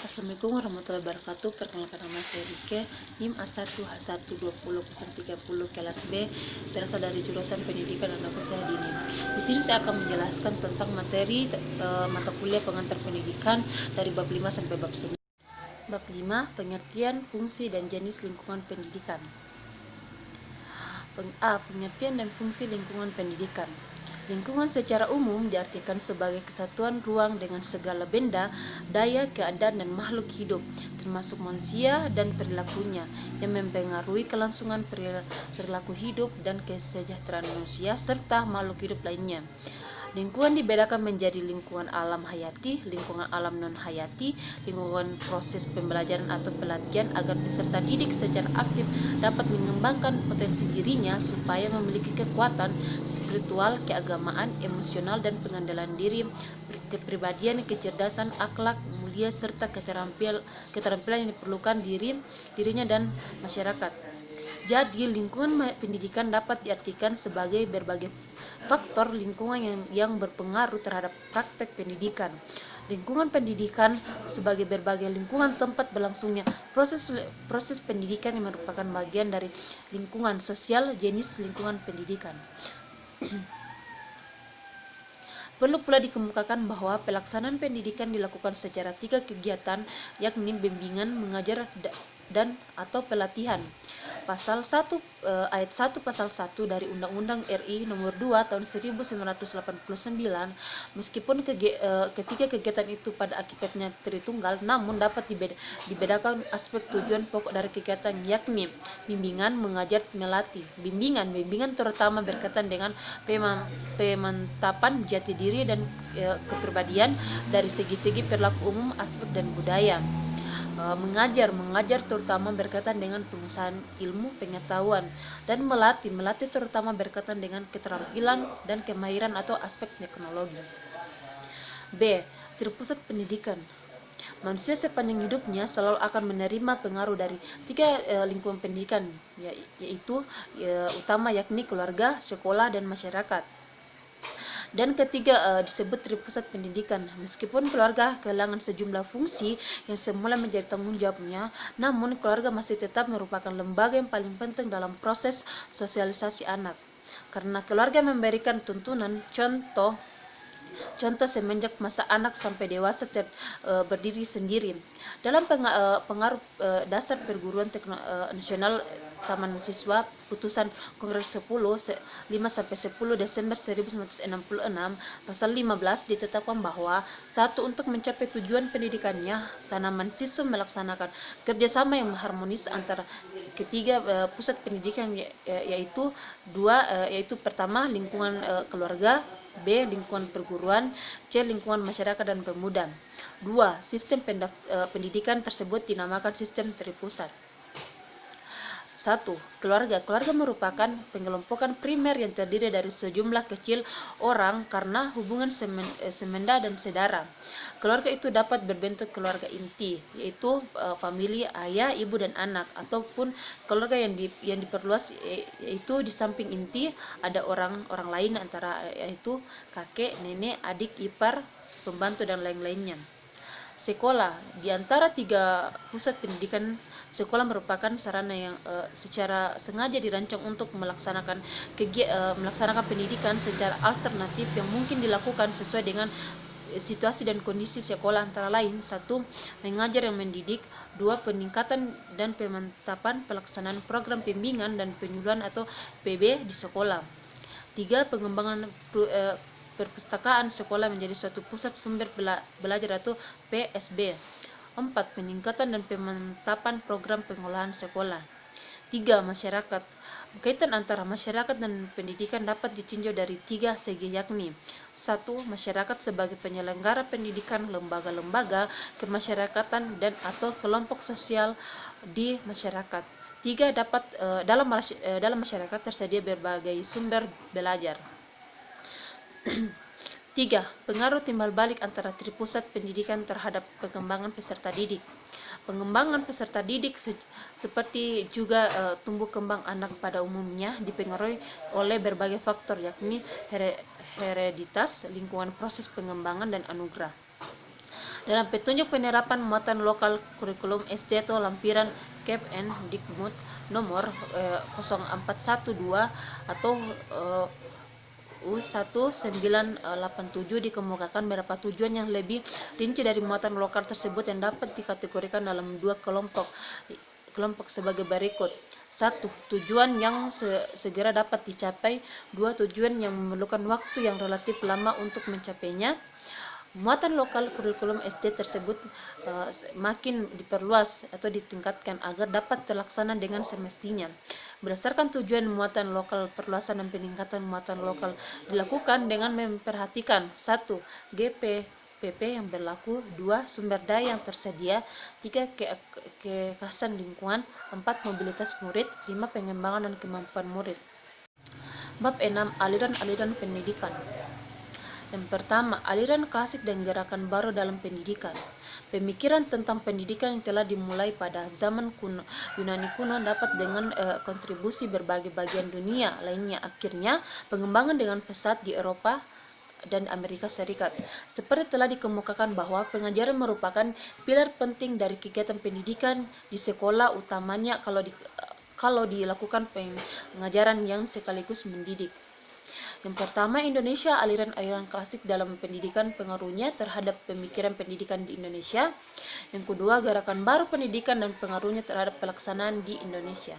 Assalamualaikum warahmatullahi wabarakatuh. Perkenalkan nama saya Rike, NIM A1H12030 kelas B, berasal dari jurusan Pendidikan Anak Usia Dini. Di sini saya akan menjelaskan tentang materi mata kuliah pengantar pendidikan dari bab 5 sampai bab 9. Bab 5, pengertian, fungsi, dan jenis lingkungan pendidikan. Pengertian dan fungsi lingkungan pendidikan. Lingkungan secara umum diartikan sebagai kesatuan ruang dengan segala benda, daya, keadaan, dan makhluk hidup, termasuk manusia dan perilakunya, yang mempengaruhi kelangsungan perilaku hidup dan kesejahteraan manusia serta makhluk hidup lainnya. Lingkungan dibedakan menjadi lingkungan alam hayati, lingkungan alam non-hayati, lingkungan proses pembelajaran atau pelatihan agar peserta didik secara aktif dapat mengembangkan potensi dirinya supaya memiliki kekuatan spiritual, keagamaan, emosional, dan pengendalian diri, kepribadian, kecerdasan, akhlak mulia, serta keterampilan yang diperlukan dirinya dan masyarakat. Jadi, lingkungan pendidikan dapat diartikan sebagai berbagai faktor lingkungan yang berpengaruh terhadap praktek pendidikan. Lingkungan pendidikan sebagai berbagai lingkungan tempat berlangsungnya proses pendidikan yang merupakan bagian dari lingkungan sosial, jenis lingkungan pendidikan. Perlu pula dikemukakan bahwa pelaksanaan pendidikan dilakukan secara 3 kegiatan, yakni bimbingan, mengajar, dan atau pelatihan. Pasal 1 ayat 1 pasal 1 dari Undang-Undang RI nomor 2 tahun 1989, meskipun ketiga kegiatan itu pada hakikatnya tritunggal, namun dapat dibedakan aspek tujuan pokok dari kegiatan, yakni bimbingan, mengajar, melatih. Bimbingan terutama berkaitan dengan pemantapan jati diri dan kepribadian dari segi-segi perilaku umum, aspek, dan budaya. Mengajar terutama berkaitan dengan penguasaan ilmu pengetahuan, dan melatih terutama berkaitan dengan keterampilan dan kemahiran atau aspek teknologi. B. Terpusat pendidikan. Manusia sepanjang hidupnya selalu akan menerima pengaruh dari 3 lingkungan pendidikan, yaitu utama, yakni keluarga, sekolah, dan masyarakat. Dan ketiga disebut terpusat pendidikan. Meskipun keluarga kehilangan sejumlah fungsi yang semula menjadi tanggung jawabnya, namun keluarga masih tetap merupakan lembaga yang paling penting dalam proses sosialisasi anak. Karena keluarga memberikan tuntunan contoh semenjak masa anak sampai dewasa berdiri sendiri. Dalam pengaruh dasar perguruan nasional Taman Siswa Putusan Kongres 5-10 Desember 1966 pasal 15 ditetapkan bahwa 1. Untuk mencapai tujuan pendidikannya, Taman Siswa melaksanakan kerjasama yang harmonis antara ketiga pusat pendidikan, yaitu pertama lingkungan keluarga, B. lingkungan perguruan, C. lingkungan masyarakat dan pemuda. 2. Sistem pendidikan tersebut dinamakan sistem terpusat. 1. Keluarga merupakan pengelompokan primer yang terdiri dari sejumlah kecil orang karena hubungan semenda dan saudara. Keluarga itu dapat berbentuk keluarga inti, yaitu famili ayah, ibu, dan anak, ataupun keluarga yang diperluas, yaitu di samping inti ada orang lain antara yaitu kakek, nenek, adik, ipar, pembantu, dan lain-lainnya. Sekolah. Di antara 3 pusat pendidikan, sekolah merupakan sarana yang secara sengaja dirancang untuk melaksanakan pendidikan secara alternatif yang mungkin dilakukan sesuai dengan situasi dan kondisi sekolah, antara lain 1. Mengajar yang mendidik. 2. Peningkatan dan pemantapan pelaksanaan program bimbingan dan penyuluhan atau PB di sekolah. 3. Pengembangan perpustakaan sekolah menjadi suatu pusat sumber belajar atau PSB. 4. Peningkatan dan pemantapan program pengolahan sekolah. 3. Masyarakat. Kaitan antara masyarakat dan pendidikan dapat ditinjau dari 3 segi, yakni 1. Masyarakat sebagai penyelenggara pendidikan, lembaga-lembaga kemasyarakatan dan atau kelompok sosial di masyarakat. 3. Dalam masyarakat tersedia berbagai sumber belajar. 3. Pengaruh timbal balik antara tripusat pendidikan terhadap pengembangan peserta didik. Pengembangan peserta didik seperti juga tumbuh kembang anak pada umumnya dipengaruhi oleh berbagai faktor, yakni hereditas, lingkungan, proses pengembangan, dan anugerah. Dalam petunjuk penerapan muatan lokal kurikulum SD atau lampiran Kemendikbud nomor 0412 atau U1987 dikemukakan beberapa tujuan yang lebih rinci dari muatan lokal tersebut yang dapat dikategorikan dalam dua kelompok sebagai berikut. 1. Tujuan yang segera dapat dicapai. 2. Tujuan yang memerlukan waktu yang relatif lama untuk mencapainya. Muatan lokal kurikulum SD tersebut makin diperluas atau ditingkatkan agar dapat terlaksana dengan semestinya. Berdasarkan tujuan muatan lokal, perluasan dan peningkatan muatan lokal dilakukan dengan memperhatikan 1. GPPP yang berlaku, 2. Sumber daya yang tersedia, 3. Kekhasan lingkungan, 4. Mobilitas murid, 5. Pengembangan dan kemampuan murid. Bab 6. Aliran-aliran pendidikan. Yang pertama, aliran klasik dan gerakan baru dalam pendidikan. Pemikiran tentang pendidikan yang telah dimulai pada zaman Yunani kuno dapat dengan kontribusi berbagai bagian dunia lainnya akhirnya pengembangan dengan pesat di Eropa dan Amerika Serikat. Seperti telah dikemukakan bahwa pengajaran merupakan pilar penting dari kegiatan pendidikan di sekolah, utamanya kalau dilakukan pengajaran yang sekaligus mendidik. Yang pertama, Indonesia, aliran-aliran klasik dalam pendidikan pengaruhnya terhadap pemikiran pendidikan di Indonesia. Yang kedua, gerakan baru pendidikan dan pengaruhnya terhadap pelaksanaan di Indonesia.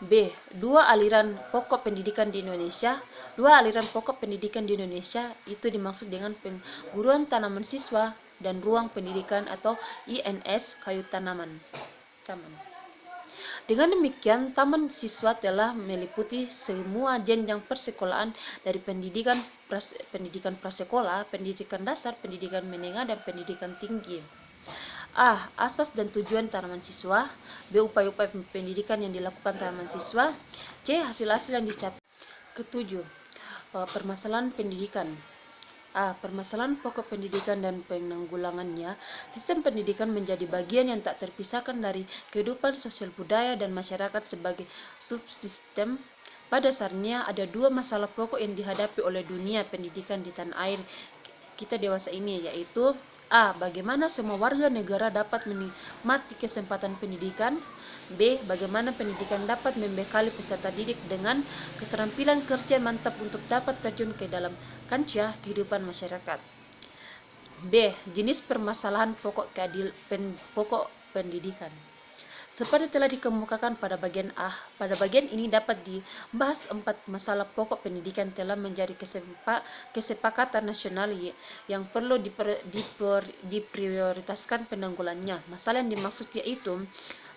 B. Dua aliran pokok pendidikan di Indonesia. Dua aliran pokok pendidikan di Indonesia itu dimaksud dengan pengguruan tanaman siswa dan ruang pendidikan atau INS kayu taman. Dengan demikian, taman siswa telah meliputi semua jenjang persekolahan dari pendidikan prasekolah, pendidikan dasar, pendidikan menengah, dan pendidikan tinggi. A. Asas dan tujuan tanaman siswa. B. Upaya-upaya pendidikan yang dilakukan tanaman siswa. C. Hasil-hasil yang dicapai. Ketujuh, permasalahan pendidikan. A. Permasalahan pokok pendidikan dan penanggulangannya. Sistem pendidikan menjadi bagian yang tak terpisahkan dari kehidupan sosial budaya dan masyarakat sebagai subsistem. Pada dasarnya ada dua masalah pokok yang dihadapi oleh dunia pendidikan di tanah air kita dewasa ini, yaitu A. Bagaimana semua warga negara dapat menikmati kesempatan pendidikan. B. Bagaimana pendidikan dapat membekali peserta didik dengan keterampilan kerja mantap untuk dapat terjun ke dalam kancah kehidupan masyarakat. B. Jenis permasalahan pokok pendidikan. Seperti telah dikemukakan pada bagian A, pada bagian ini dapat dibahas 4 masalah pokok pendidikan telah menjadi kesepakatan nasional yang perlu diprioritaskan penanggulannya. Masalah yang dimaksud yaitu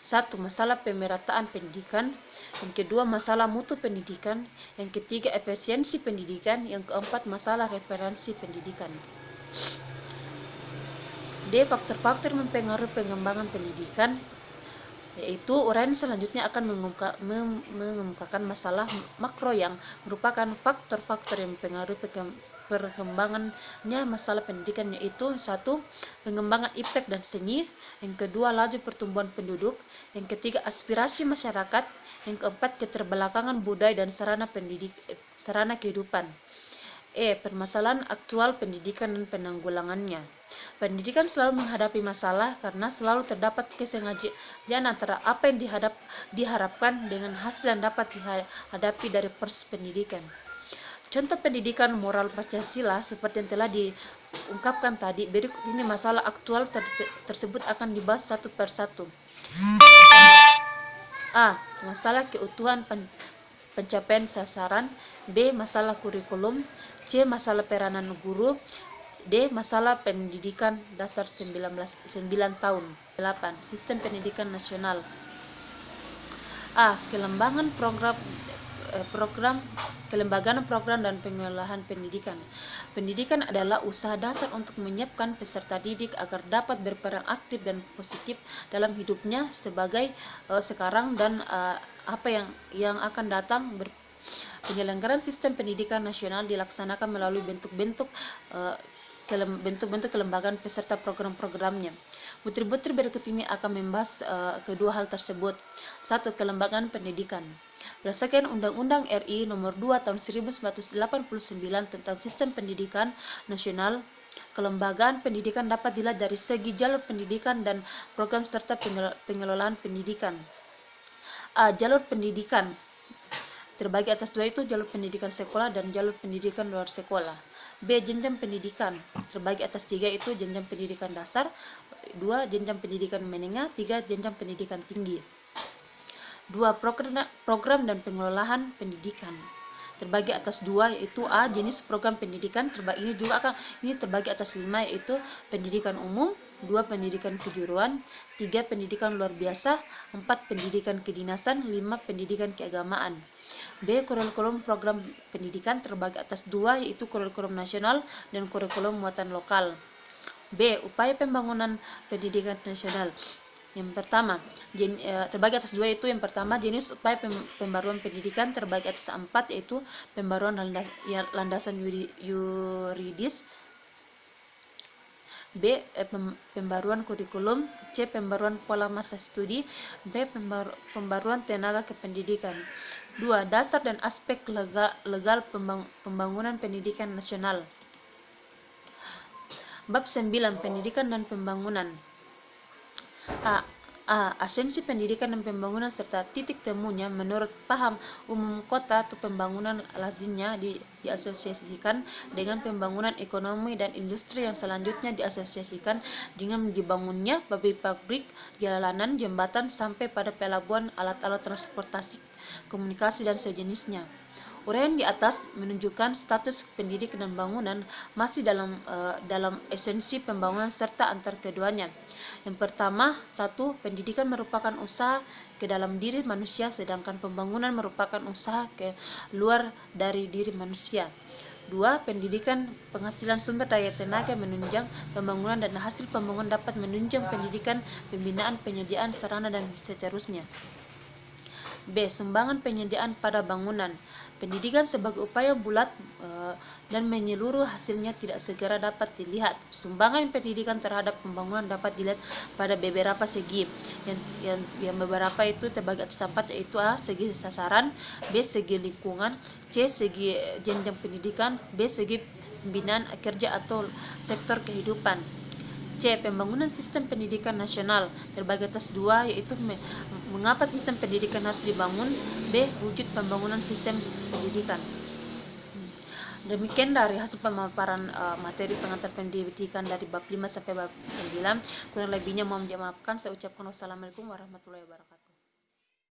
1. Masalah pemerataan pendidikan. Yang kedua, masalah mutu pendidikan. Yang ketiga, efisiensi pendidikan. Yang keempat, masalah referensi pendidikan. D. Faktor-faktor mempengaruhi pengembangan pendidikan, yaitu uraian selanjutnya akan mengemukakan masalah makro yang merupakan faktor-faktor yang mempengaruhi perkembangannya masalah pendidikan, yaitu 1. Pengembangan iptek dan seni. Yang kedua, laju pertumbuhan penduduk. Yang ketiga, aspirasi masyarakat. Yang keempat, keterbelakangan budaya dan sarana kehidupan. E. Permasalahan aktual pendidikan dan penanggulangannya. Pendidikan selalu menghadapi masalah karena selalu terdapat kesengajaan antara apa yang diharapkan dengan hasil yang dapat dihadapi dari proses pendidikan. Contoh pendidikan moral Pancasila seperti yang telah diungkapkan tadi. Berikut ini masalah aktual tersebut akan dibahas satu persatu. A. Masalah keutuhan pencapaian sasaran. B. Masalah kurikulum. C. Masalah peranan guru. D. Masalah pendidikan dasar 9 tahun. 8. Sistem pendidikan nasional. A. Kelembagaan program dan pengolahan pendidikan. Pendidikan adalah usaha dasar untuk menyiapkan peserta didik agar dapat berperan aktif dan positif dalam hidupnya sebagai sekarang dan apa yang akan datang. Penyelenggaraan sistem pendidikan nasional dilaksanakan melalui bentuk-bentuk kelembagaan peserta program-programnya. Butir-butir berikut ini akan membahas kedua hal tersebut. 1. Kelembagaan pendidikan. Berdasarkan Undang-Undang RI Nomor 2 Tahun 1989 tentang Sistem Pendidikan Nasional, kelembagaan pendidikan dapat dilihat dari segi jalur pendidikan dan program serta pengelolaan pendidikan. A. Jalur pendidikan terbagi atas dua, itu jalur pendidikan sekolah dan jalur pendidikan luar sekolah. B. Jenjang pendidikan terbagi atas tiga, itu jenjang pendidikan dasar, 2. Jenjang pendidikan menengah, 3. Jenjang pendidikan tinggi. 2. Program dan pengelolaan pendidikan terbagi atas dua, yaitu A. Jenis program pendidikan ini terbagi atas 5, yaitu pendidikan umum, 2. Pendidikan kejuruan, 3. Pendidikan luar biasa, 4. Pendidikan kedinasan, 5. Pendidikan keagamaan. B. Kurikulum program pendidikan terbagi atas 2, yaitu kurikulum nasional dan kurikulum muatan lokal. B. Upaya pembangunan pendidikan nasional. Yang pertama, terbagi atas 2, yaitu yang pertama jenis upaya pembaruan pendidikan terbagi atas 4, yaitu pembaruan landasan yuridis. B. Pembaruan kurikulum. C. Pembaruan pola masa studi. D. Pembaruan tenaga kependidikan. 2. Dasar dan aspek legal pembangunan pendidikan nasional. Bab 9. Pendidikan dan pembangunan. Esensi pendidikan dan pembangunan serta titik temunya menurut paham umum kota atau pembangunan lazimnya diasosiasikan dengan pembangunan ekonomi dan industri yang selanjutnya diasosiasikan dengan dibangunnya pabrik, jalanan, jembatan sampai pada pelabuhan, alat-alat transportasi, komunikasi dan sejenisnya. Uraian di atas menunjukkan status pendidikan dan bangunan masih dalam esensi pembangunan serta antar keduanya. Yang pertama, 1. Pendidikan merupakan usaha ke dalam diri manusia, sedangkan pembangunan merupakan usaha ke luar dari diri manusia. 2. Pendidikan penghasilan sumber daya tenaga menunjang pembangunan dan hasil pembangunan dapat menunjang pendidikan, pembinaan, penyediaan sarana dan seterusnya. B. Sumbangan penyediaan pada bangunan. Pendidikan sebagai upaya bulat dan menyeluruh hasilnya tidak segera dapat dilihat. Sumbangan pendidikan terhadap pembangunan dapat dilihat pada beberapa segi. Yang beberapa itu terbagi atas 4, yaitu A. Segi sasaran, B. Segi lingkungan, C. Segi jenjang pendidikan, D. Segi pembinaan kerja atau sektor kehidupan. C. Pembangunan sistem pendidikan nasional terbagi atas 2, yaitu mengapa sistem pendidikan harus dibangun, B. Wujud pembangunan sistem pendidikan. Demikian dari hasil pemaparan materi pengantar pendidikan dari bab 5 sampai bab 9. Kurang lebihnya mohon dimaafkan. Saya ucapkan wassalamualaikum warahmatullahi wabarakatuh.